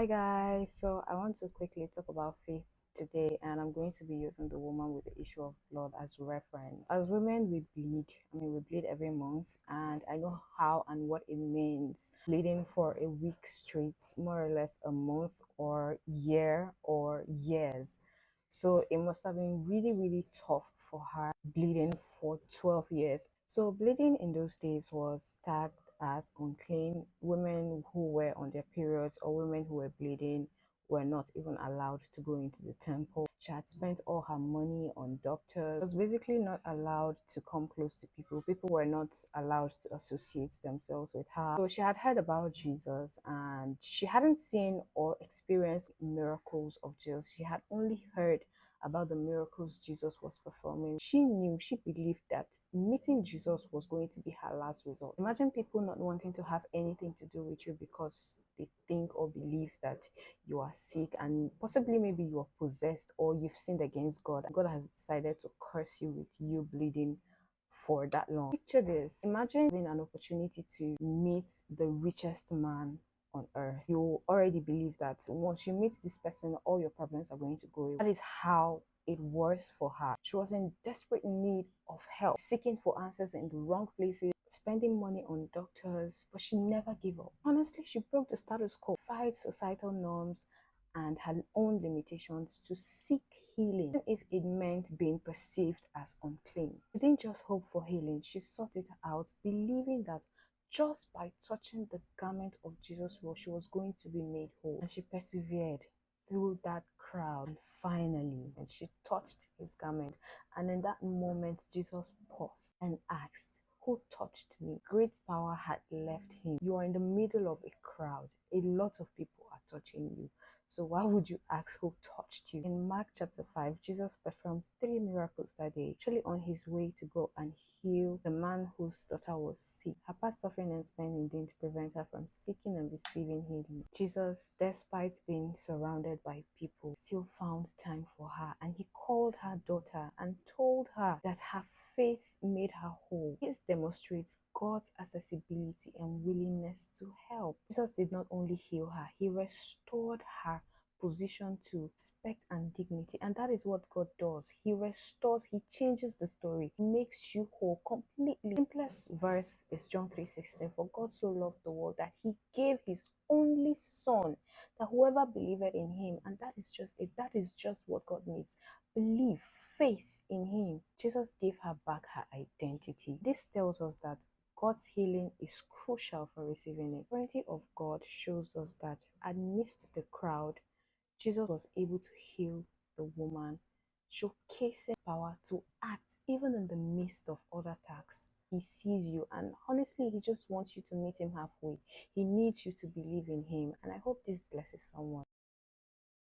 Hi guys, so I want to quickly talk about faith today, and I'm going to be using the woman with the issue of blood as reference. As women, we bleed. We bleed every month, and I know how and what it means bleeding for a week straight, more or less a month or year or years. So it must have been really, really tough for her bleeding for 12 years. So bleeding in those days was tagged as unclean. Women who were on their periods or women who were bleeding were not even allowed to go into the temple. She had spent all her money on doctors. She was basically not allowed to come close to people. People were not allowed to associate themselves with her. So she had heard about Jesus, and she hadn't seen or experienced miracles of Jesus. She had only heard about the miracles Jesus was performing. She believed that meeting Jesus was going to be her last resort. Imagine people not wanting to have anything to do with you because they think or believe that you are sick and possibly maybe you are possessed or you've sinned against God. God has decided to curse you with you bleeding for that long. Picture this. Imagine having an opportunity to meet the richest man on earth. You already believe that once you meet this person, all your problems are going to go away. That is how it was for her. She was in desperate need of help, seeking for answers in the wrong places, spending money on doctors, but she never gave up. Honestly, she broke the status quo, defied societal norms and her own limitations to seek healing, even if it meant being perceived as unclean. She didn't just hope for healing, she sought it out, believing that just by touching the garment of Jesus, she was going to be made whole. And she persevered through that crowd, and finally, and she touched his garment. And in that moment, Jesus paused and asked, "Who touched me?" Great power had left him. You are in the middle of a crowd. A lot of people are touching you. So why would you ask who touched you? In Mark chapter 5, Jesus performed 3 miracles that day, actually on his way to go and heal the man whose daughter was sick. Her past suffering and spending didn't prevent her from seeking and receiving healing. Jesus, despite being surrounded by people, still found time for her, and he called her daughter and told her that her faith made her whole. This demonstrates God's accessibility and willingness to help. Jesus did not only heal her, he restored her position to respect and dignity, and that is what God does. He restores, he changes the story, he makes you whole completely. Simplest verse is John 3:16. For God so loved the world that he gave his only son, that whoever believed in him, and that is just it, that is just what God needs. Believe, faith in him. Jesus gave her back her identity. This tells us that God's healing is crucial for receiving it. The sovereignty of God shows us that amidst the crowd, Jesus was able to heal the woman, showcasing power to act even in the midst of other attacks. He sees you, and honestly, he just wants you to meet him halfway. He needs you to believe in him, and I hope this blesses someone.